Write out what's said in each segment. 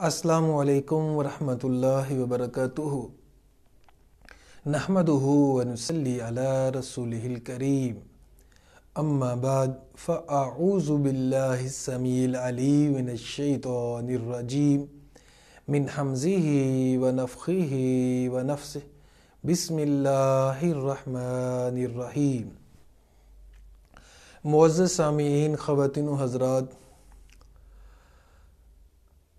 السلام علیکم ورحمۃ اللہ وبرکاتہ نحمدہ ونصلی علی رسولہ الکریم اما بعد فاعوذ باللہ السمیع العلیم من الشیطان الرجیم من حمزہ ونفخہ ونفثہ بسم اللہ الرحمن الرحیم۔ معزز سامعین، خواتین و حضرات،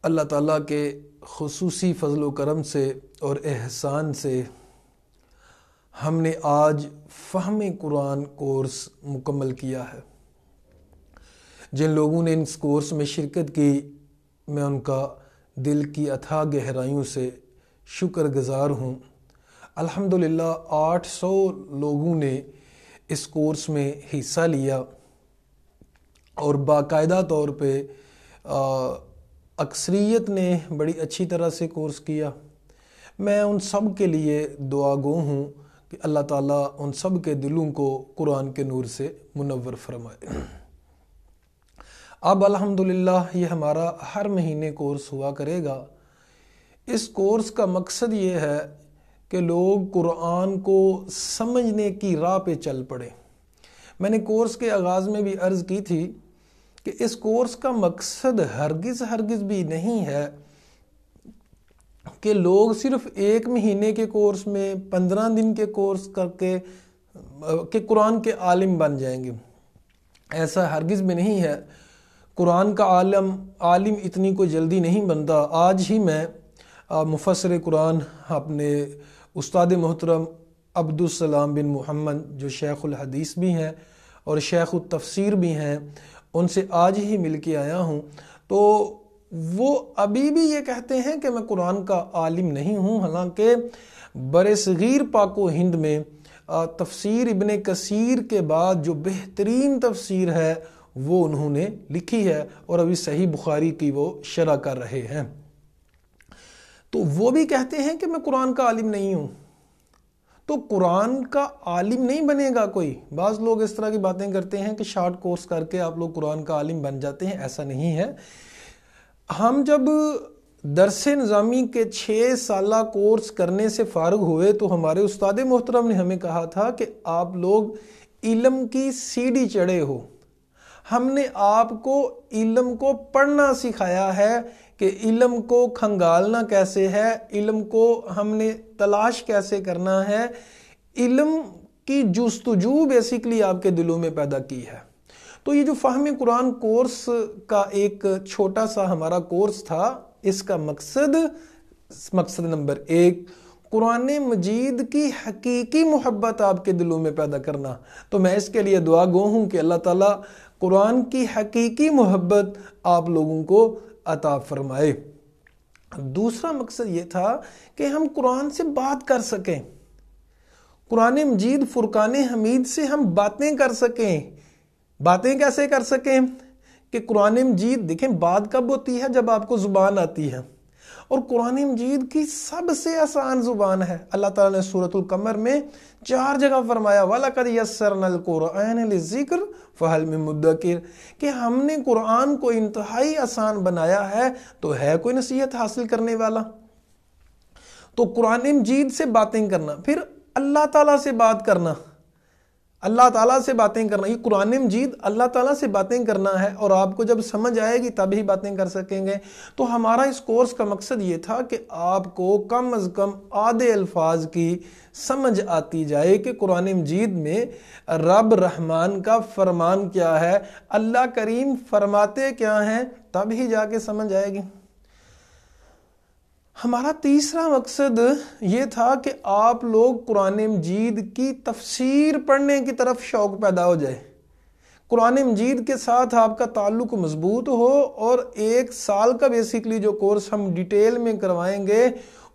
اللہ تعالیٰ کے خصوصی فضل و کرم سے اور احسان سے ہم نے آج فہم قرآن کورس مکمل کیا ہے۔ جن لوگوں نے اس کورس میں شرکت کی، میں ان کا دل کی اتھاہ گہرائیوں سے شکر گزار ہوں۔ الحمدللہ 800 لوگوں نے اس کورس میں حصہ لیا اور باقاعدہ طور پہ اکثریت نے بڑی اچھی طرح سے کورس کیا۔ میں ان سب کے لیے دعا گو ہوں کہ اللہ تعالیٰ ان سب کے دلوں کو قرآن کے نور سے منور فرمائے۔ اب الحمدللہ یہ ہمارا ہر مہینے کورس ہوا کرے گا۔ اس کورس کا مقصد یہ ہے کہ لوگ قرآن کو سمجھنے کی راہ پہ چل پڑے۔ میں نے کورس کے آغاز میں بھی عرض کی تھی کہ اس کورس کا مقصد ہرگز بھی نہیں ہے کہ لوگ صرف 1 مہینے کے کورس میں 15 دن کے کورس کر کے کہ قرآن کے عالم بن جائیں گے۔ ایسا ہرگز بھی نہیں ہے۔ قرآن کا عالم اتنی کوئی جلدی نہیں بنتا۔ آج ہی میں مفسر قرآن اپنے استاد محترم عبدالسلام بن محمد، جو شیخ الحدیث بھی ہیں اور شیخ التفسیر بھی ہیں، ان سے آج ہی مل کے آیا ہوں، تو وہ ابھی بھی یہ کہتے ہیں کہ میں قرآن کا عالم نہیں ہوں، حالانکہ برصغیر پاک و ہند میں تفسیر ابن کثیر کے بعد جو بہترین تفسیر ہے وہ انہوں نے لکھی ہے اور ابھی صحیح بخاری کی وہ شرح کر رہے ہیں۔ تو وہ بھی کہتے ہیں کہ میں قرآن کا عالم نہیں ہوں۔ تو قرآن کا عالم نہیں بنے گا کوئی۔ بعض لوگ اس طرح کی باتیں کرتے ہیں کہ شارٹ کورس کر کے آپ لوگ قرآن کا عالم بن جاتے ہیں۔ ایسا نہیں ہے۔ ہم جب درس نظامی کے 6 سالہ کورس کرنے سے فارغ ہوئے تو ہمارے استاد محترم نے ہمیں کہا تھا کہ آپ لوگ علم کی سیڑھی چڑھے ہو۔ ہم نے آپ کو علم کو پڑھنا سکھایا ہے کہ علم کو کھنگالنا کیسے ہے، علم کو ہم نے تلاش کیسے کرنا ہے۔ علم کی جستجو بیسیکلی آپ کے دلوں میں پیدا کی ہے۔ تو یہ جو فہم قرآن کورس کا ایک چھوٹا سا ہمارا کورس تھا، اس کا مقصد نمبر 1 قرآن مجید کی حقیقی محبت آپ کے دلوں میں پیدا کرنا۔ تو میں اس کے لیے دعا گو ہوں کہ اللہ تعالیٰ قرآن کی حقیقی محبت آپ لوگوں کو عطا فرمائے۔ دوسرا مقصد یہ تھا کہ ہم قرآن سے بات کر سکیں، قرآن مجید فرقان حمید سے ہم باتیں کر سکیں۔ باتیں کیسے کر سکیں کہ قرآن مجید، دیکھیں بات کب ہوتی ہے جب آپ کو زبان آتی ہے، اور قرآن مجید کی سب سے آسان زبان ہے۔ اللہ تعالیٰ نے سورۃ القمر میں 4 جگہ فرمایا وَلَقَدْ يَسَّرْنَا الْقُرْآنَ لِلذِّكْرِ فَهَلْ مِن مُدَّكِرٍ، کہ ہم نے قرآن کو انتہائی آسان بنایا ہے، تو ہے کوئی نصیحت حاصل کرنے والا؟ تو قرآن مجید سے باتیں کرنا، پھر اللہ تعالیٰ سے بات کرنا، اللہ تعالیٰ سے باتیں کرنا۔ یہ قرآن مجید اللہ تعالیٰ سے باتیں کرنا ہے، اور آپ کو جب سمجھ آئے گی تب ہی باتیں کر سکیں گے۔ تو ہمارا اس کورس کا مقصد یہ تھا کہ آپ کو کم از کم آدھے الفاظ کی سمجھ آتی جائے کہ قرآن مجید میں رب رحمان کا فرمان کیا ہے، اللہ کریم فرماتے کیا ہیں، تب ہی جا کے سمجھ آئے گی۔ ہمارا تیسرا مقصد یہ تھا کہ آپ لوگ قرآن مجید کی تفسیر پڑھنے کی طرف شوق پیدا ہو جائے، قرآن مجید کے ساتھ آپ کا تعلق مضبوط ہو، اور 1 سال کا بیسیکلی جو کورس ہم ڈیٹیل میں کروائیں گے،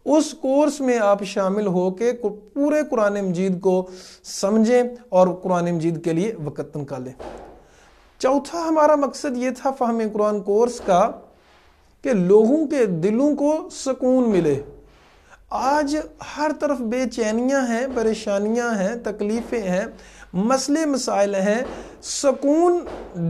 اس کورس میں آپ شامل ہو کے پورے قرآن مجید کو سمجھیں اور قرآن مجید کے لیے وقت نکالیں۔ چوتھا ہمارا مقصد یہ تھا فہم قرآن کورس کا کہ لوگوں کے دلوں کو سکون ملے۔ آج ہر طرف بے چینیاں ہیں، پریشانیاں ہیں، تکلیفیں ہیں۔ مسئلے مسائل ہیں، سکون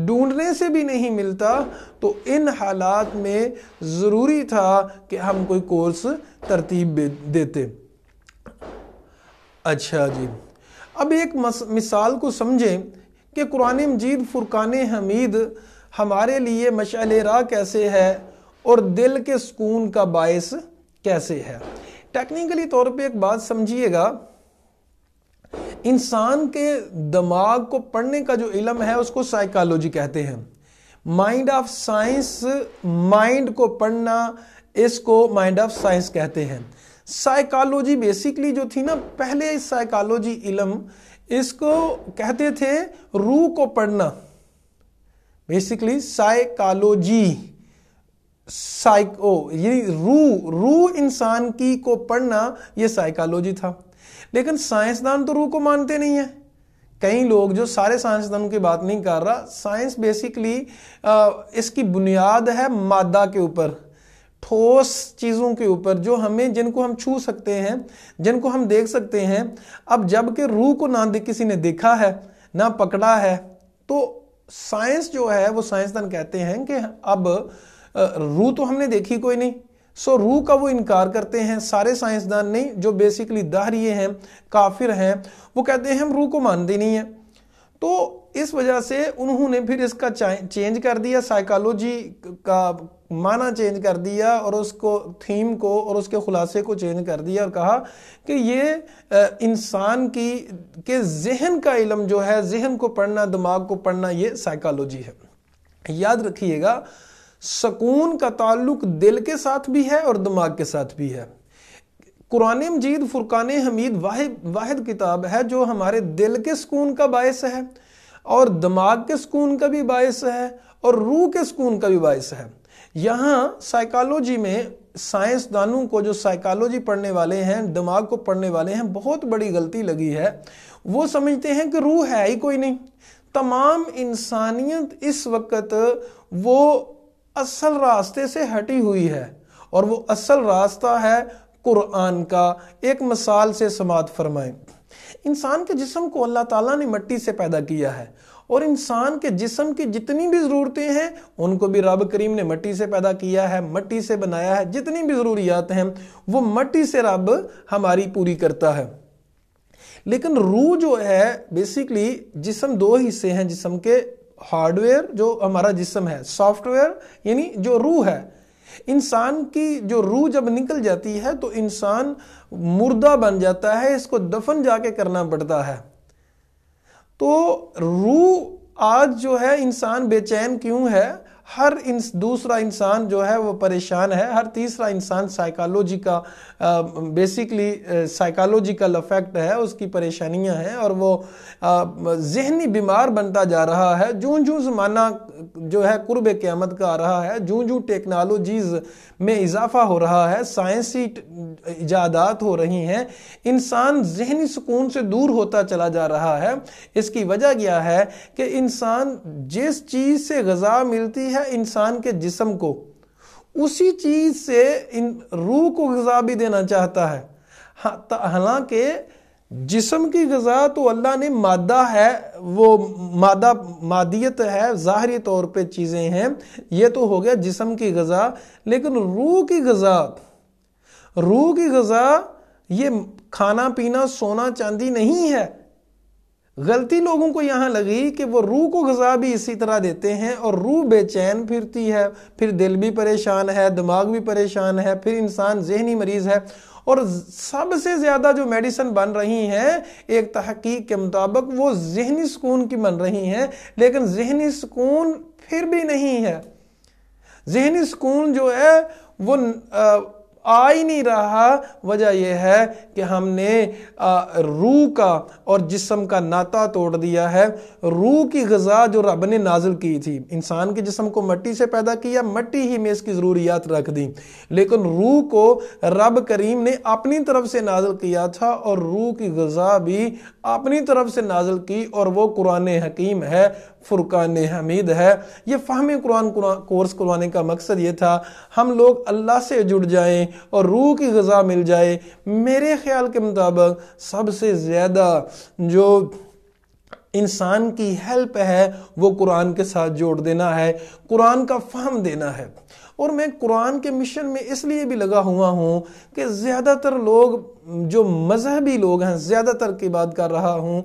ڈھونڈنے سے بھی نہیں ملتا، تو ان حالات میں ضروری تھا کہ ہم کوئی کورس ترتیب دیتے۔ اچھا جی، اب ایک مثال کو سمجھیں کہ قرآن مجید فرقان حمید ہمارے لیے مشعل راہ کیسے ہے اور دل کے سکون کا باعث کیسے ہے۔ ٹیکنیکلی طور پہ ایک بات سمجھیے گا، انسان کے دماغ کو پڑھنے کا جو علم ہے اس کو سائیکالوجی کہتے ہیں۔ مائنڈ آف سائنس، مائنڈ کو پڑھنا، اس کو مائنڈ آف سائنس کہتے ہیں۔ سائیکالوجی بیسیکلی جو تھی نا، پہلے سائیکالوجی علم اس کو کہتے تھے روح کو پڑھنا۔ بیسیکلی سائیکالوجی یہ روح انسان کی کو پڑھنا، یہ سائیکالوجی تھا۔ لیکن سائنسدان تو روح کو مانتے نہیں ہیں۔ کئی لوگ، جو سارے سائنسدانوں کی بات نہیں کر رہا، سائنس بیسیکلی اس کی بنیاد ہے مادہ کے اوپر، ٹھوس چیزوں کے اوپر، جو جن کو ہم چھو سکتے ہیں، جن کو ہم دیکھ سکتے ہیں۔ اب جب کہ روح کو نہ کسی نے دیکھا ہے، نہ پکڑا ہے، تو سائنس جو ہے وہ سائنسدان کہتے ہیں کہ اب روح تو ہم نے دیکھی کوئی نہیں، سو روح کا وہ انکار کرتے ہیں۔ سارے سائنسدان نہیں، جو بیسیکلی دہریے ہیں، کافر ہیں، وہ کہتے ہیں ہم روح کو مانتے نہیں ہیں۔ تو اس وجہ سے انہوں نے پھر اس کا چینج کر دیا، سائیکالوجی کا معنی چینج کر دیا، اور اس کو تھیم کو اور اس کے خلاصے کو چینج کر دیا، اور کہا کہ یہ انسان کے ذہن کا علم جو ہے، ذہن کو پڑھنا، دماغ کو پڑھنا، یہ سائیکالوجی ہے۔ یاد رکھیے گا، سکون کا تعلق دل کے ساتھ بھی ہے اور دماغ کے ساتھ بھی ہے۔ قرآن مجید فرقان حمید واحد کتاب ہے جو ہمارے دل کے سکون کا باعث ہے، اور دماغ کے سکون کا بھی باعث ہے، اور روح کے سکون کا بھی باعث ہے۔ یہاں سائیکالوجی میں سائنسدانوں کو، جو سائیکالوجی پڑھنے والے ہیں، دماغ کو پڑھنے والے ہیں، بہت بڑی غلطی لگی ہے۔ وہ سمجھتے ہیں کہ روح ہے ہی کوئی نہیں۔ تمام انسانیت اس وقت وہ اصل راستے سے ہٹی ہوئی ہے، اور وہ اصل راستہ ہے قرآن کا۔ ایک مثال سے سماعت فرمائیں۔ انسان کے جسم کو اللہ تعالیٰ نے مٹی سے پیدا کیا ہے، اور انسان کے جسم کی جتنی بھی ضرورتیں ہیں ان کو بھی رب کریم نے مٹی سے پیدا کیا ہے، مٹی سے بنایا ہے۔ جتنی بھی ضروریات ہیں وہ مٹی سے رب ہماری پوری کرتا ہے۔ لیکن روح جو ہے، بیسیکلی جسم دو حصے ہیں جسم کے، ہارڈ ویئر جو ہمارا جسم ہے، سافٹ ویئر یعنی جو روح ہے۔ انسان کی جو روح جب نکل جاتی ہے تو انسان مردہ بن جاتا ہے، اس کو دفن جا کے کرنا پڑتا ہے۔ تو روح آج جو ہے انسان بے چین کیوں ہے؟ ہر دوسرا انسان جو ہے وہ پریشان ہے، ہر تیسرا انسان سائیکالوجی کا بیسیکلی سائیکالوجیکل افیکٹ ہے، اس کی پریشانیاں ہیں، اور وہ ذہنی بیمار بنتا جا رہا ہے۔ جوں زمانہ جو ہے قرب قیامت کا آ رہا ہے، جوں ٹیکنالوجیز میں اضافہ ہو رہا ہے، سائنسی ایجادات ہو رہی ہیں، انسان ذہنی سکون سے دور ہوتا چلا جا رہا ہے۔ اس کی وجہ کیا ہے کہ انسان جس چیز سے غذا ملتی ہے انسان کے جسم کو، اسی چیز سے روح کو غذا بھی دینا چاہتا ہے۔ حالانکہ جسم کی غذا تو اللہ نے مادہ ہے، وہ مادیت ہے، ظاہری طور پہ چیزیں ہیں، یہ تو ہو گیا جسم کی غذا۔ لیکن روح کی غذا یہ کھانا پینا سونا چاندی نہیں ہے۔ غلطی لوگوں کو یہاں لگی کہ وہ روح کو غذا بھی اسی طرح دیتے ہیں، اور روح بے چین پھرتی ہے، پھر دل بھی پریشان ہے، دماغ بھی پریشان ہے، پھر انسان ذہنی مریض ہے۔ اور سب سے زیادہ جو میڈیسن بن رہی ہیں ایک تحقیق کے مطابق وہ ذہنی سکون کی بن رہی ہیں، لیکن ذہنی سکون پھر بھی نہیں ہے۔ ذہنی سکون جو ہے وہ آ ہی نہیں رہا۔ وجہ یہ ہے کہ ہم نے روح کا اور جسم کا ناطہ توڑ دیا ہے۔ روح کی غذا جو رب نے نازل کی تھی، انسان کے جسم کو مٹی سے پیدا کیا، مٹی ہی میں اس کی ضروریات رکھ دی، لیکن روح کو رب کریم نے اپنی طرف سے نازل کیا تھا، اور روح کی غذا بھی اپنی طرف سے نازل کی، اور وہ قرآن حکیم ہے، فرقان حمید ہے۔ یہ فہم قرآن کورس کروانے کا مقصد یہ تھا ہم لوگ اللہ سے جڑ جائیں اور روح کی غذا مل جائے۔ میرے خیال کے مطابق سب سے زیادہ جو انسان کی ہیلپ ہے وہ قرآن کے ساتھ جوڑ دینا ہے، قرآن کا فہم دینا ہے۔ اور میں قرآن کے مشن میں اس لیے بھی لگا ہوا ہوں کہ زیادہ تر لوگ جو مذہبی لوگ ہیں، زیادہ تر کی بات کر رہا ہوں،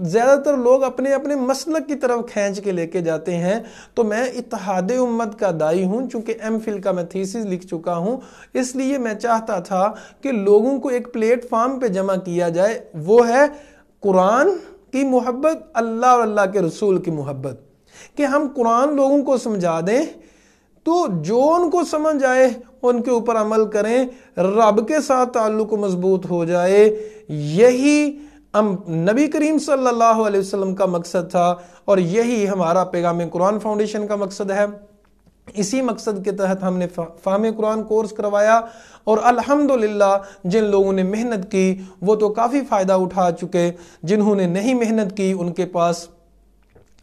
زیادہ تر لوگ اپنے اپنے مسلک کی طرف کھینچ کے لے کے جاتے ہیں۔ تو میں اتحاد امت کا داعی ہوں، چونکہ ایم فل کا میں تھیسس لکھ چکا ہوں، اس لیے میں چاہتا تھا کہ لوگوں کو ایک پلیٹ فارم پہ جمع کیا جائے، وہ ہے قرآن کی محبت، اللہ اور اللہ کے رسول کی محبت، کہ ہم قرآن لوگوں کو سمجھا دیں تو جو ان کو سمجھ آئے ان کے اوپر عمل کریں، رب کے ساتھ تعلق مضبوط ہو جائے۔ یہی نبی کریم صلی اللہ علیہ وسلم کا مقصد تھا، اور یہی ہمارا پیغام قرآن فاؤنڈیشن کا مقصد ہے۔ اسی مقصد کے تحت ہم نے فہم قرآن کورس کروایا، اور الحمدللہ جن لوگوں نے محنت کی وہ تو کافی فائدہ اٹھا چکے، جنہوں نے نہیں محنت کی ان کے پاس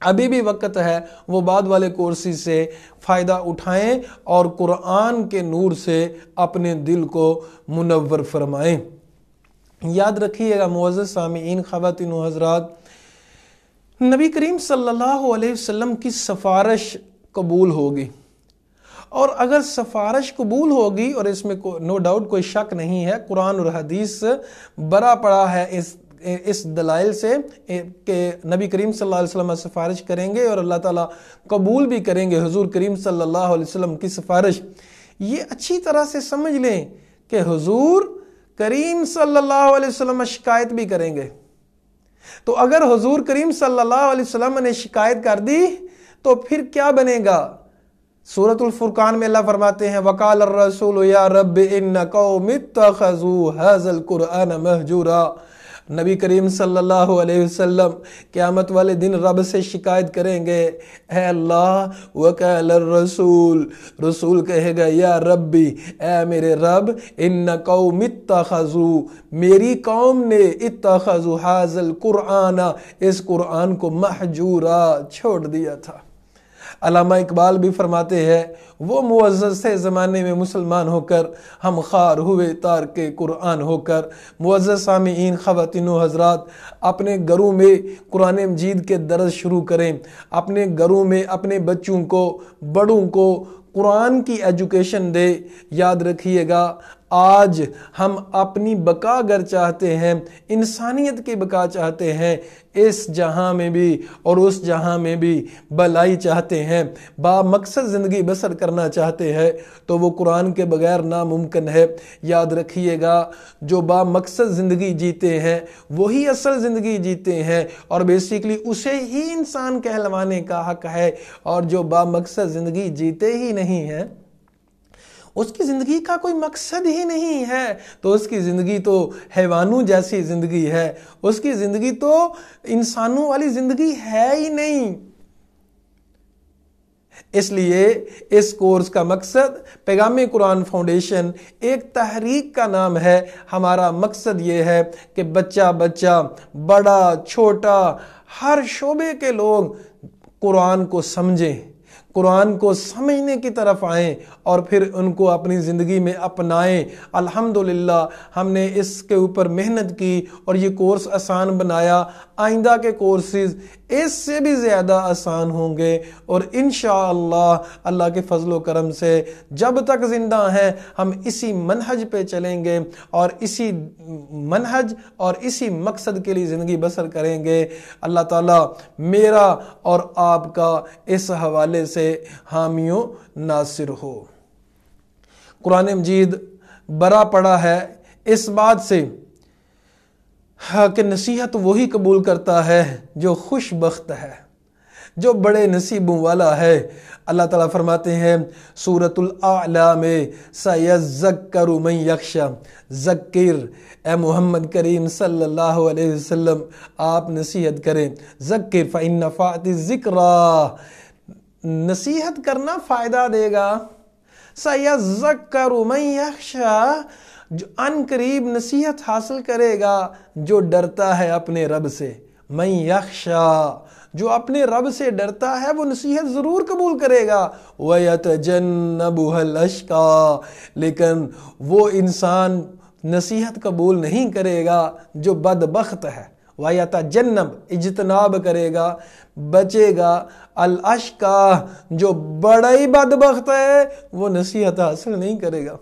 ابھی بھی وقت ہے، وہ بعد والے کورسز سے فائدہ اٹھائیں اور قرآن کے نور سے اپنے دل کو منور فرمائیں۔ یاد رکھیے گا معزز سامعین، خواتین و حضرات، نبی کریم صلی اللہ علیہ وسلم کی سفارش قبول ہوگی، اور اگر سفارش قبول ہوگی، اور اس میں نو ڈاؤٹ کوئی شک نہیں ہے، قرآن اور حدیث بھرا پڑا ہے اس دلائل سے کہ نبی کریم صلی اللہ علیہ وسلم سفارش کریں گے اور اللہ تعالیٰ قبول بھی کریں گے حضور کریم صلی اللہ علیہ وسلم کی سفارش۔ یہ اچھی طرح سے سمجھ لیں کہ حضور کریم صلی اللہ علیہ وسلم شکایت بھی کریں گے، تو اگر حضور کریم صلی اللہ علیہ وسلم نے شکایت کر دی تو پھر کیا بنے گا؟ سورۃ الفرقان میں اللہ فرماتے ہیں وَقَالَ الرَّسُولُ يَا رَبِّ إِنَّ قَوْمِ اتَّخَذُوا هَذَا الْقُرْآنَ مَهْجُورًا۔ نبی کریم صلی اللہ علیہ وسلم قیامت والے دن رب سے شکایت کریں گے، اے اللہ، وَقَالَ الرَّسُولُ، رسول کہے گا یا ربی، اے میرے رب، ان قوم اتخذوا، میری قوم نے اتخذوا هذا القرآن، اس قرآن کو مہجورا، چھوڑ دیا تھا۔ علامہ اقبال بھی فرماتے ہیں وہ معزز سے زمانے میں مسلمان ہو کر ہم خار ہوئے تار کے قرآن ہو کر۔ معزز سامعین، خواتین و حضرات، اپنے گھروں میں قرآن مجید کے درس شروع کریں، اپنے گھروں میں اپنے بچوں کو، بڑوں کو قرآن کی ایجوکیشن دے۔ یاد رکھیے گا، آج ہم اپنی بقا اگر چاہتے ہیں، انسانیت کی بقا چاہتے ہیں، اس جہاں میں بھی اور اس جہاں میں بھی بھلائی چاہتے ہیں، با مقصد زندگی بسر کرنا چاہتے ہیں، تو وہ قرآن کے بغیر ناممکن ہے۔ یاد رکھیے گا، جو با مقصد زندگی جیتے ہیں وہی اصل زندگی جیتے ہیں، اور بیسیکلی اسے ہی انسان کہلوانے کا حق ہے، اور جو با مقصد زندگی جیتے ہی نہیں ہے، اس کی زندگی کا کوئی مقصد ہی نہیں ہے، تو اس کی زندگی تو حیوانوں جیسی زندگی ہے، اس کی زندگی تو انسانوں والی زندگی ہے ہی نہیں۔ اس لیے اس کورس کا مقصد، پیغام قرآن فاؤنڈیشن ایک تحریک کا نام ہے۔ ہمارا مقصد یہ ہے کہ بچہ بڑا چھوٹا ہر شعبے کے لوگ قرآن کو سمجھیں، قرآن کو سمجھنے کی طرف آئیں، اور پھر ان کو اپنی زندگی میں اپنائیں۔ الحمدللہ ہم نے اس کے اوپر محنت کی اور یہ کورس آسان بنایا۔ آئندہ کے کورسز اس سے بھی زیادہ آسان ہوں گے، اور انشاءاللہ اللہ کے فضل و کرم سے جب تک زندہ ہیں ہم اسی منہج پہ چلیں گے، اور اسی منہج اور اسی مقصد کے لیے زندگی بسر کریں گے۔ اللہ تعالیٰ میرا اور آپ کا اس حوالے سے حامی و ناصر ہو۔ قرآن مجید بھرا پڑا ہے اس بات سے کہ نصیحت وہی قبول کرتا ہے جو خوش بخت ہے، جو بڑے نصیبوں والا ہے۔ اللہ تعالیٰ فرماتے ہیں سورۃ الاعلیٰ میں سَيَذَّكَّرُ مَن يَخْشَىٰ، ذکر، اے محمد کریم صلی اللہ علیہ وسلم آپ نصیحت کریں، ذکر فَإِن نَفَعَتِ الذِّكْرَىٰ، نصیحت کرنا فائدہ دے گا۔ سَيَذَّكَّرُ مَن يَخْشَىٰ، جو ان قریب نصیحت حاصل کرے گا جو ڈرتا ہے اپنے رب سے۔ من یخشیٰ، جو اپنے رب سے ڈرتا ہے وہ نصیحت ضرور قبول کرے گا۔ وَيَتَجَنَّبُهَا الْأَشْقَىٰ، لیکن وہ انسان نصیحت قبول نہیں کرے گا جو بدبخت ہے، وَيَتَجَنَّبْ اجتناب کرے گا، بچے گا، الْأَشْقَى جو بڑا ہی بدبخت ہے وہ نصیحت حاصل نہیں کرے گا،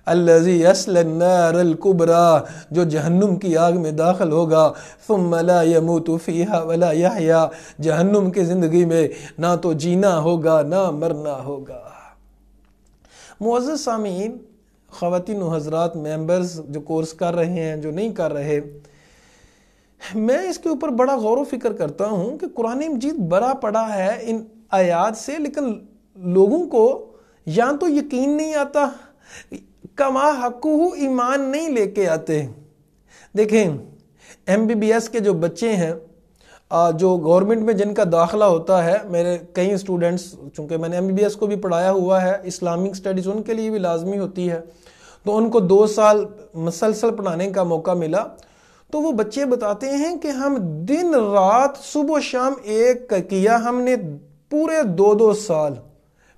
الَّذِي يَصْلَى النَّارَ الْكُبْرَى جو جہنم کی آگ میں داخل ہوگا، ثُمَّ لَا يَمُوتُ فِيهَا وَلَا يَحْيَا جہنم کی زندگی میں نہ تو جینا ہوگا نہ مرنا ہوگا۔ معزز سامعین، خواتین و حضرات، ممبرز جو کورس کر رہے ہیں، جو نہیں کر رہے، میں اس کے اوپر بڑا غور و فکر کرتا ہوں کہ قرآن مجید بڑا پڑا ہے ان آیات سے، لیکن لوگوں کو یا تو یقین نہیں آتا، کما حقہ ایمان نہیں لے کے آتے۔ دیکھیں MBBS کے جو بچے ہیں، جو گورنمنٹ میں جن کا داخلہ ہوتا ہے، میرے کئی اسٹوڈنٹس، چونکہ میں نے MBBS کو بھی پڑھایا ہوا ہے، اسلامک سٹڈیز ان کے لیے بھی لازمی ہوتی ہے، تو ان کو 2 سال مسلسل پڑھانے کا موقع ملا، تو وہ بچے بتاتے ہیں کہ ہم دن رات صبح و شام ایک کیا، ہم نے پورے 2 سال،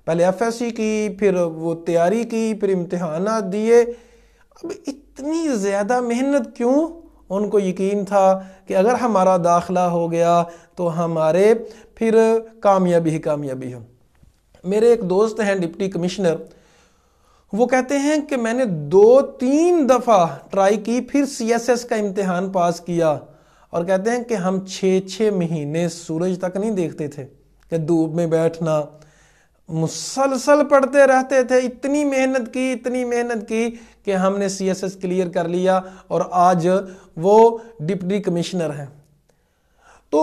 پہلے FSC کی، پھر وہ تیاری کی، پھر امتحانات دیے۔ اب اتنی زیادہ محنت کیوں؟ ان کو یقین تھا کہ اگر ہمارا داخلہ ہو گیا تو ہمارے پھر کامیابی ہی کامیابی ہے۔ میرے ایک دوست ہیں ڈپٹی کمشنر، وہ کہتے ہیں کہ میں نے 2-3 دفعہ ٹرائی کی، پھر CSS کا امتحان پاس کیا، اور کہتے ہیں کہ ہم 6 مہینے سورج تک نہیں دیکھتے تھے، کہ دھوپ میں بیٹھنا، مسلسل پڑھتے رہتے تھے، اتنی محنت کی کہ ہم نے CSS کلیئر کر لیا، اور آج وہ ڈپٹی کمشنر ہیں۔ تو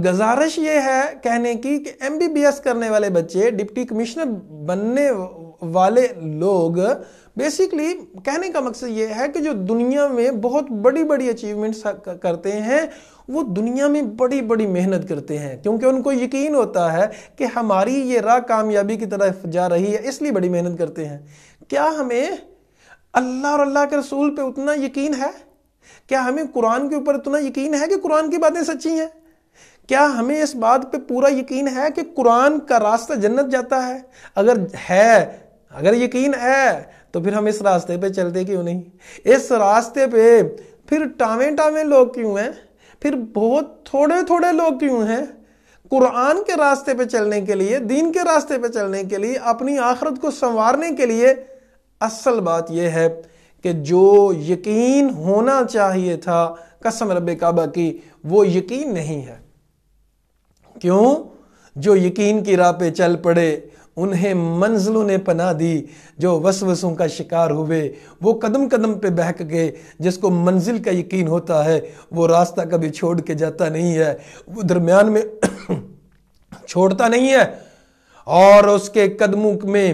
گزارش یہ ہے کہنے کی کہ MBBS کرنے والے بچے، ڈپٹی کمشنر بننے والے لوگ، بیسیکلی کہنے کا مقصد یہ ہے کہ جو دنیا میں بہت بڑی اچیومنٹس کرتے ہیں، وہ دنیا میں بڑی محنت کرتے ہیں، کیونکہ ان کو یقین ہوتا ہے کہ ہماری یہ راہ کامیابی کی طرف جا رہی ہے، اس لیے بڑی محنت کرتے ہیں۔ کیا ہمیں اللہ اور اللہ کے رسول پہ اتنا یقین ہے؟ کیا ہمیں قرآن کے اوپر اتنا یقین ہے کہ قرآن کی باتیں سچی ہیں؟ کیا ہمیں اس بات پہ پورا یقین ہے کہ قرآن کا راستہ جنت جاتا ہے؟ اگر یقین ہے تو پھر ہم اس راستے پہ چلتے کیوں نہیں؟ اس راستے پہ پھر ٹاویں لوگ کیوں ہیں؟ پھر بہت تھوڑے لوگ کیوں ہیں؟ قرآن کے راستے پہ چلنے کے لیے، دین کے راستے پہ چلنے کے لیے، اپنی آخرت کو سنوارنے کے لیے اصل بات یہ ہے کہ جو یقین ہونا چاہیے تھا قسم رب کعبہ کی، وہ یقین نہیں ہے۔ کیوں؟ جو یقین کی راہ پہ چل پڑے انہیں منزلوں نے پناہ دی، جو وسوسوں کا شکار ہوئے وہ قدم پہ بہک گئے۔ جس کو منزل کا یقین ہوتا ہے وہ راستہ کبھی چھوڑ کے جاتا نہیں ہے، وہ درمیان میں چھوڑتا نہیں ہے، اور اس کے قدموں میں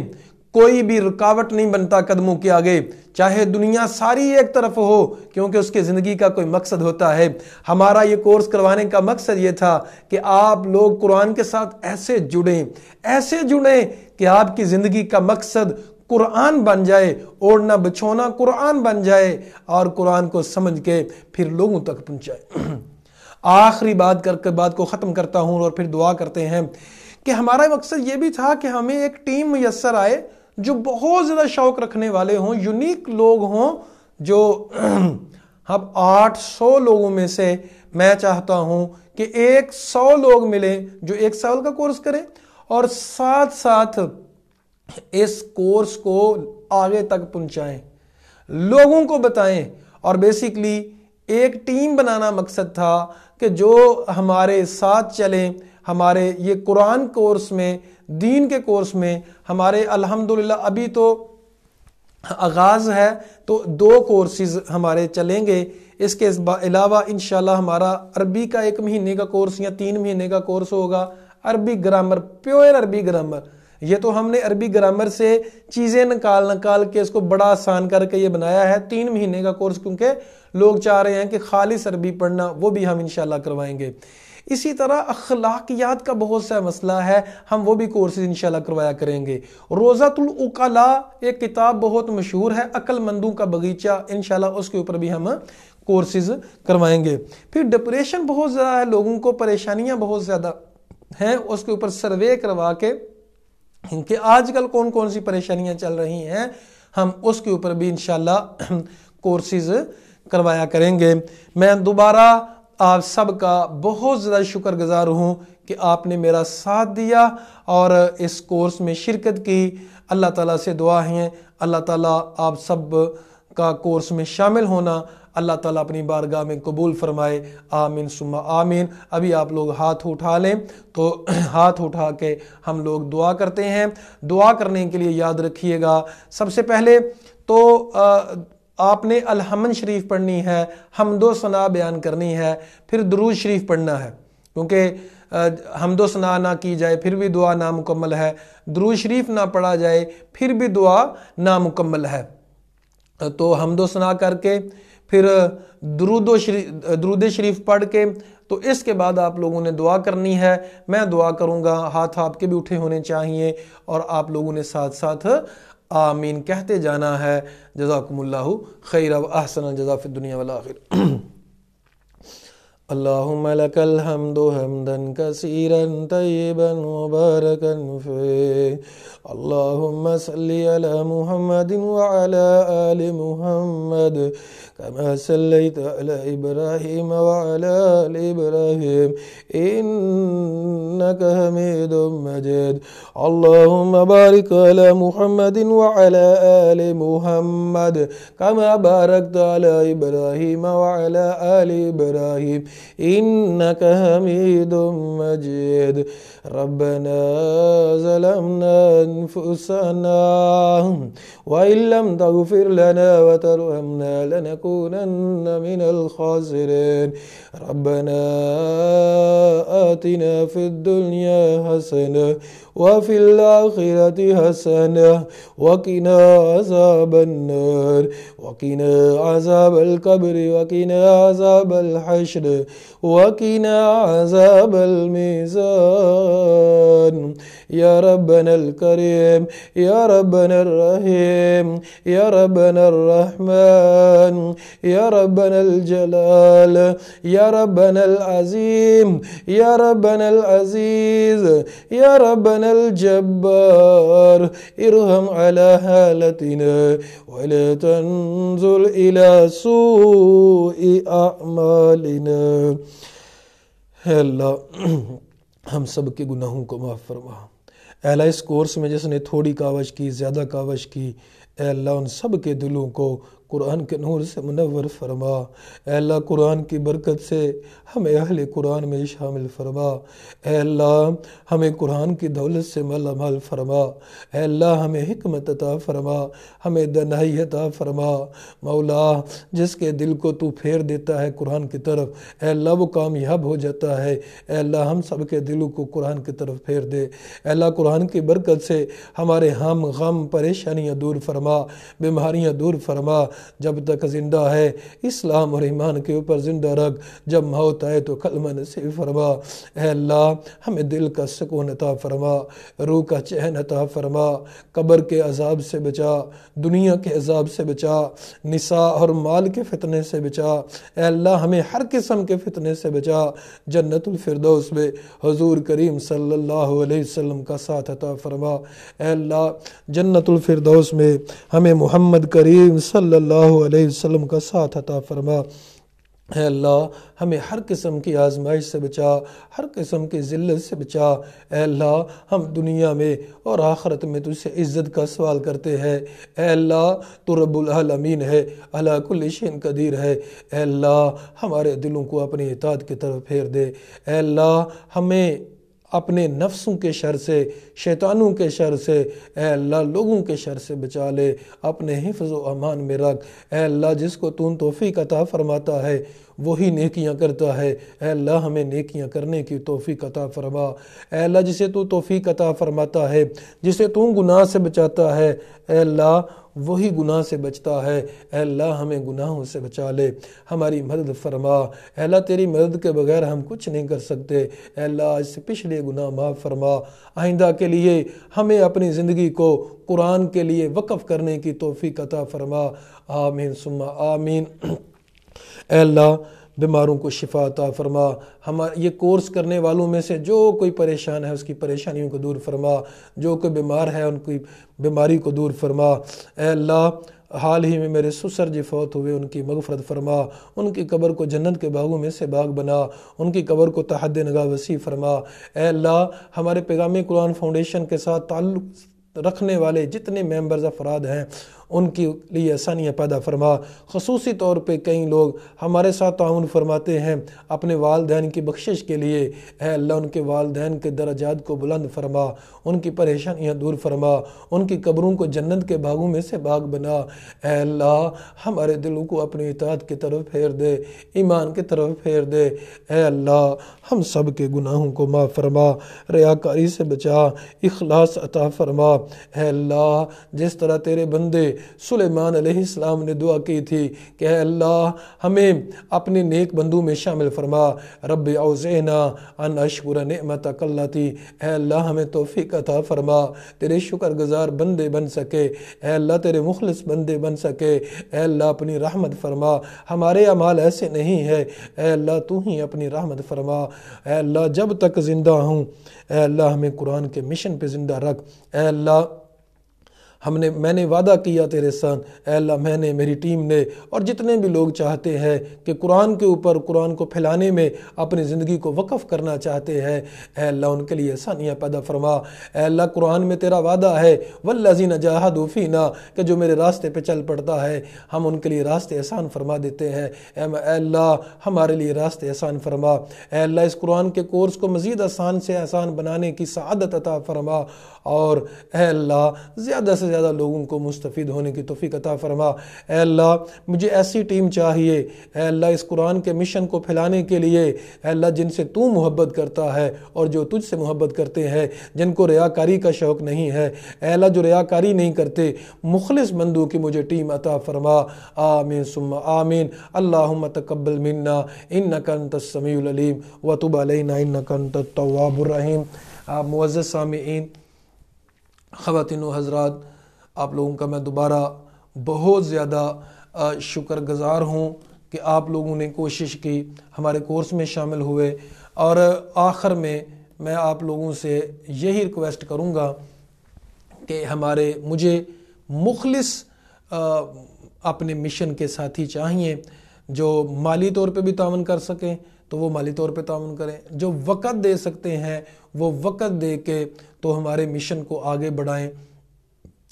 کوئی بھی رکاوٹ نہیں بنتا قدموں کے آگے، چاہے دنیا ساری ایک طرف ہو، کیونکہ اس کے زندگی کا کوئی مقصد ہوتا ہے۔ ہمارا یہ کورس کروانے کا مقصد یہ تھا کہ آپ لوگ قرآن کے ساتھ ایسے جڑیں کہ آپ کی زندگی کا مقصد قرآن بن جائے، اوڑھنا بچھونا قرآن بن جائے، اور قرآن کو سمجھ کے پھر لوگوں تک پہنچائے۔ آخری بات کر کے بات کو ختم کرتا ہوں اور پھر دعا کرتے ہیں کہ ہمارا مقصد یہ بھی تھا کہ ہمیں ایک ٹیم میسر آئے جو بہت زیادہ شوق رکھنے والے ہوں، یونیک لوگ ہوں، جو اب 800 لوگوں میں سے میں چاہتا ہوں کہ 100 لوگ ملیں جو 1 سال کا کورس کریں، اور ساتھ اس کورس کو آگے تک پہنچائیں، لوگوں کو بتائیں، اور بیسیکلی ایک ٹیم بنانا مقصد تھا کہ جو ہمارے ساتھ چلیں، ہمارے یہ قرآن کورس میں، دین کے کورس میں ہمارے الحمدللہ ابھی تو آغاز ہے، تو 2 کورسز ہمارے چلیں گے۔ اس کے علاوہ انشاءاللہ ہمارا عربی کا 1 مہینے کا کورس یا 3 مہینے کا کورس ہوگا، عربی گرامر، پیور عربی گرامر۔ یہ تو ہم نے عربی گرامر سے چیزیں نکال کے اس کو بڑا آسان کر کے یہ بنایا ہے 3 مہینے کا کورس، کیونکہ لوگ چاہ رہے ہیں کہ خالص عربی پڑھنا، وہ بھی ہم انشاءاللہ کروائیں گے۔ اسی طرح اخلاقیات کا بہت سا مسئلہ ہے، ہم وہ بھی کورسز انشاءاللہ کروایا کریں گے۔ روضۃ العقلاء ایک کتاب بہت مشہور ہے، عقل مندوں کا باغیچہ، انشاءاللہ اس کے اوپر بھی ہم کورسز کروائیں گے۔ پھر ڈپریشن بہت زیادہ ہے، لوگوں کو پریشانیاں بہت زیادہ ہیں، اس کے اوپر سروے کروا کے کہ آج کل کون سی پریشانیاں چل رہی ہیں، ہم اس کے اوپر بھی انشاءاللہ کورسز کروایا کریں گے۔ میں دوبارہ آپ سب کا بہت زیادہ شکر گزار ہوں کہ آپ نے میرا ساتھ دیا اور اس کورس میں شرکت کی۔ اللہ تعالیٰ سے دعا ہے اللہ تعالیٰ آپ سب کا کورس میں شامل ہونا اللہ تعالیٰ اپنی بارگاہ میں قبول فرمائے، آمین ثم آمین۔ ابھی آپ لوگ ہاتھ اٹھا لیں تو ہاتھ اٹھا کے ہم لوگ دعا کرتے ہیں۔ دعا کرنے کے لیے یاد رکھیے گا، سب سے پہلے تو آپ نے الحمد شریف پڑھنی ہے، حمد و ثنا بیان کرنی ہے، پھر درود شریف پڑھنا ہے، کیونکہ حمد و ثنا نہ کی جائے پھر بھی دعا نامکمل ہے، درود شریف نہ پڑھا جائے پھر بھی دعا نامکمل ہے۔ تو حمد و ثنا کر کے پھر درود شریف پڑھ کے تو اس کے بعد آپ لوگوں نے دعا کرنی ہے۔ میں دعا کروں گا، ہاتھ آپ کے بھی اٹھے ہونے چاہیے اور آپ لوگوں نے ساتھ ساتھ آمین کہتے جانا ہے۔ جزاکم اللہ خیر و احسن الجزاء فی الدنیا والآخرہ۔ اللہم لک الحمد حمدا کثیرا طیبا مبارکا فیہ، اللہم صلی علی محمد وعلی آل محمد کما صلیت علی ابراہیم وعلی آل ابراہیم انک حمید مجید، اللہم بارک علی محمد وعلی آل محمد کما بارکت علی ابراہیم وعلی آل ابراہیم انک حمید مجید۔ ربنا ظلمنا انفسنا وان لم تغفر لنا وترحمنا لنكونن من الخاسرين، ربنا آتنا في الدنيا حسنة وفي الآخرة حسنة وقنا عذاب النار وقنا عذاب القبر وقنا عذاب الحشر وقنا عذاب الميزان، يا ربنا الكريم يا ربنا الرحيم يا ربنا الرحمن يا ربنا الجلال يا ربنا العظيم يا ربنا العزيز يا ربنا الجبار، ارحم على حالتنا ولا تنزل إلى سوء أعمالنا۔ اے اللہ ہم سب کے گناہوں کو معاف فرما۔ اے اللہ اس کورس میں جس نے تھوڑی کاوش کی زیادہ کاوش کی، اے اللہ ان سب کے دلوں کو قرآن کے نور سے منور فرما۔ اے اللہ قرآن کی برکت سے ہمیں اہل قرآن میں شامل فرما۔ اے اللہ ہمیں قرآن کی دولت سے مالا مال فرما۔ اے اللہ ہمیں حکمت عطا فرما، ہمیں دانائی عطا فرما۔ مولا جس کے دل کو تو پھیر دیتا ہے قرآن کی طرف، اے اللہ وہ کامیاب ہو جاتا ہے۔ اے اللہ ہم سب کے دلوں کو قرآن کی طرف پھیر دے۔ اے اللہ قرآن کی برکت سے ہمارے ہم غم پریشانیاں دور فرما، بیماریاں دور فرما۔ جب تک زندہ ہے اسلام اور ایمان کے اوپر زندہ رکھ، جب موت آئے تو کلمہ نصیب فرما۔ اے اللہ ہمیں دل کا سکون عطا فرما، روح کا چین عطا فرما، قبر کے عذاب سے بچا، دنیا کے عذاب سے بچا، نساء اور مال کے فتنے سے بچا۔ اے اللہ ہمیں ہر قسم کے فتنے سے بچا، جنت الفردوس میں حضور کریم صلی اللہ علیہ وسلم کا ساتھ عطا فرما۔ اے اللہ جنت الفردوس میں ہمیں محمد کریم صلی اللہ علیہ وسلم کا ساتھ عطا فرما۔ اے اللہ ہمیں ہر قسم کی آزمائش سے بچا، ہر قسم کی ذلت سے بچا۔ اے اللہ ہم دنیا میں اور آخرت میں تجھ سے عزت کا سوال کرتے ہیں۔ اے اللہ تو رب العالمین ہے، علی کل شیء قدیر ہے۔ اے اللہ ہمارے دلوں کو اپنی اطاعت کی طرف پھیر دے۔ اے اللہ ہمیں اپنے نفسوں کے شر سے، شیطانوں کے شر سے، اے اللہ لوگوں کے شر سے بچا لے، اپنے حفظ و امان میں رکھ۔ اے اللہ جس کو تو توفیق عطا فرماتا ہے وہی نیکیاں کرتا ہے۔ اے اللہ ہمیں نیکیاں کرنے کی توفیق عطا فرما۔ اے اللہ جسے تو توفیق عطا فرماتا ہے، جسے تو گناہ سے بچاتا ہے، اے اللہ وہی گناہ سے بچتا ہے۔ اے اللہ ہمیں گناہوں سے بچا لے، ہماری مدد فرما۔ اے اللہ تیری مدد کے بغیر ہم کچھ نہیں کر سکتے۔ اے اللہ آج سے پچھلے گناہ معاف فرما، آئندہ کے لیے ہمیں اپنی زندگی کو قرآن کے لیے وقف کرنے کی توفیق عطا فرما، آمین ثم آمین۔ اے اللہ بیماروں کو شفا عطا فرما، یہ کورس کرنے والوں میں سے جو کوئی پریشان ہے اس کی پریشانیوں کو دور فرما، جو کوئی بیمار ہے ان کی بیماری کو دور فرما۔ اے اللہ حال ہی میں میرے سسر جی فوت ہوئے، ان کی مغفرت فرما، ان کی قبر کو جنت کے باغوں میں سے باغ بنا، ان کی قبر کو تحد نگاہ وسیع فرما۔ اے اللہ، ہمارے پیغام قرآن فاؤنڈیشن کے ساتھ تعلق رکھنے والے جتنے ممبرز افراد ہیں ان کے لیے آسانیاں پیدا فرما۔ خصوصی طور پہ کئی لوگ ہمارے ساتھ تعاون فرماتے ہیں اپنے والدین کی بخشش کے لیے، اے اللہ ان کے والدین کے درجات کو بلند فرما، ان کی پریشانیاں دور فرما، ان کی قبروں کو جنت کے باغوں میں سے باغ بنا۔ اے اللہ ہمارے دلوں کو اپنی اطاعت کی طرف پھیر دے، ایمان کی طرف پھیر دے۔ اے اللہ ہم سب کے گناہوں کو معاف فرما، ریاکاری سے بچا، اخلاص عطا فرما۔ اے اللہ جس طرح تیرے بندے سلیمان علیہ السلام نے دعا کی تھی کہ اے اللہ ہمیں اپنے نیک بندوں میں شامل فرما، رب اوزعنا ان اشکر نعمتک التی، اے اللہ ہمیں توفیق عطا فرما تیرے شکر گزار بندے بن سکے، اے اللہ تیرے مخلص بندے بن سکے۔ اے اللہ اپنی رحمت فرما، ہمارے اعمال ایسے نہیں ہے، اے اللہ تو ہی اپنی رحمت فرما۔ اے اللہ جب تک زندہ ہوں اے اللہ ہمیں قرآن کے مشن پہ زندہ رکھ۔ اے اللہ میں نے وعدہ کیا تیرے ساتھ، اے اللہ میں نے، میری ٹیم نے اور جتنے بھی لوگ چاہتے ہیں کہ قرآن کے اوپر قرآن کو پھیلانے میں اپنی زندگی کو وقف کرنا چاہتے ہیں، اے اللہ ان کے لیے آسانیاں پیدا فرما۔ اے اللہ قرآن میں تیرا وعدہ ہے والذین جاہدوا فینا، کہ جو میرے راستے پہ چل پڑتا ہے ہم ان کے لیے راستے آسان فرما دیتے ہیں۔ اے اللہ ہمارے لیے راستے آسان فرما۔ اے اللہ اس قرآن کے کورس کو مزید آسان سے آسان بنانے کی سعادت عطا فرما، اور اے اللہ زیادہ سے زیادہ لوگوں کو مستفید ہونے کی توفیق عطا فرما۔ اے اللہ مجھے ایسی ٹیم چاہیے اے اللہ اس قرآن کے مشن کو پھیلانے کے لیے، اے اللہ جن سے تو محبت کرتا ہے اور جو تجھ سے محبت کرتے ہیں، جن کو ریاکاری کا شوق نہیں ہے، اے اللہ جو ریاکاری نہیں کرتے، مخلص بندوں کی مجھے ٹیم عطا فرما۔ آمین ثم آمین۔ اللہم تقبل منا انک انت السمیع العلیم وتب علینا انک انت التواب الرحیم۔ معزز سامعین، خواتین و حضرات، آپ لوگوں کا میں دوبارہ بہت زیادہ شکر گزار ہوں کہ آپ لوگوں نے کوشش کی، ہمارے کورس میں شامل ہوئے، اور آخر میں آپ لوگوں سے یہی ریکویسٹ کروں گا کہ مجھے مخلص اپنے مشن کے ساتھی چاہیے، جو مالی طور پہ بھی تعاون کر سکیں تو وہ مالی طور پہ تعاون کریں، جو وقت دے سکتے ہیں وہ وقت دے کے تو ہمارے مشن کو آگے بڑھائیں۔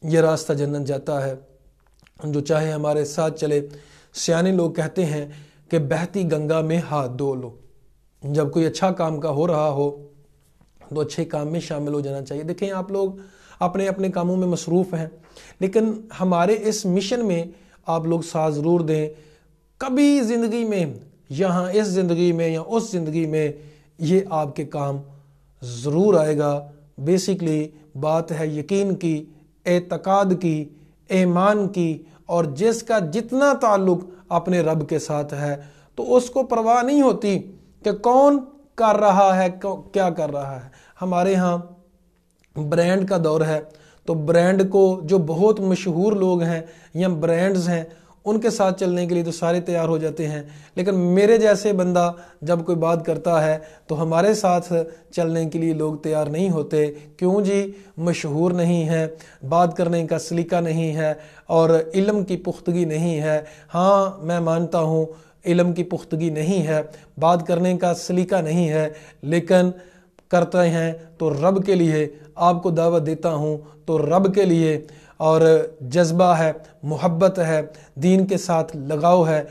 یہ راستہ جنت جاتا ہے، جو چاہے ہمارے ساتھ چلے۔ سیانے لوگ کہتے ہیں کہ بہتی گنگا میں ہاتھ دھو لو۔ جب کوئی اچھا کام کا ہو رہا ہو تو اچھے کام میں شامل ہو جانا چاہیے۔ دیکھیں آپ لوگ اپنے اپنے کاموں میں مصروف ہیں، لیکن ہمارے اس مشن میں آپ لوگ ساتھ ضرور دیں۔ کبھی زندگی میں، یہاں اس زندگی میں یا اس زندگی میں، یہ آپ کے کام ضرور آئے گا۔ بیسیکلی بات ہے یقین کی، اعتقاد کی، ایمان کی، اور جس کا جتنا تعلق اپنے رب کے ساتھ ہے تو اس کو پرواہ نہیں ہوتی کہ کون کر رہا ہے، کیا کر رہا ہے۔ ہمارے ہاں برانڈ کا دور ہے، تو برانڈ کو جو بہت مشہور لوگ ہیں یا برانڈز ہیں ان کے ساتھ چلنے کے لیے تو سارے تیار ہو جاتے ہیں، لیکن میرے جیسے بندہ جب کوئی بات کرتا ہے تو ہمارے ساتھ چلنے کے لیے لوگ تیار نہیں ہوتے۔ کیوں جی؟ مشہور نہیں ہے، بات کرنے کا سلیقہ نہیں ہے، اور علم کی پختگی نہیں ہے۔ ہاں میں مانتا ہوں علم کی پختگی نہیں ہے، بات کرنے کا سلیقہ نہیں ہے، لیکن کرتے ہیں تو رب کے لیے۔ آپ کو دعوت دیتا ہوں تو رب کے لیے، اور جذبہ ہے، محبت ہے، دین کے ساتھ لگاؤ ہے۔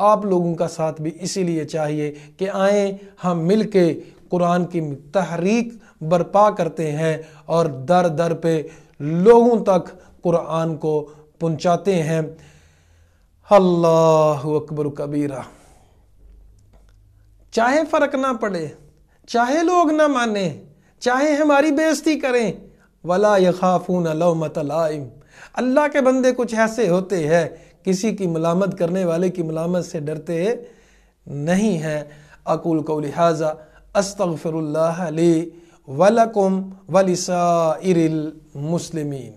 آپ لوگوں کا ساتھ بھی اسی لیے چاہیے کہ آئیں ہم مل کے قرآن کی تحریک برپا کرتے ہیں اور در در پہ لوگوں تک قرآن کو پہنچاتے ہیں۔ اللہ اکبر کبیرہ۔ چاہے فرق نہ پڑے، چاہے لوگ نہ مانیں، چاہے ہماری بے عزتی کریں، وَلَا يَخَافُونَ لَوْمَةَ لَائِمٍ۔ اللہ کے بندے کچھ ایسے ہوتے ہیں کسی کی ملامت کرنے والے کی ملامت سے ڈرتے نہیں ہیں۔ اقول قولی ھذا استغفر اللہ لی ولکم ولسائر المسلمین۔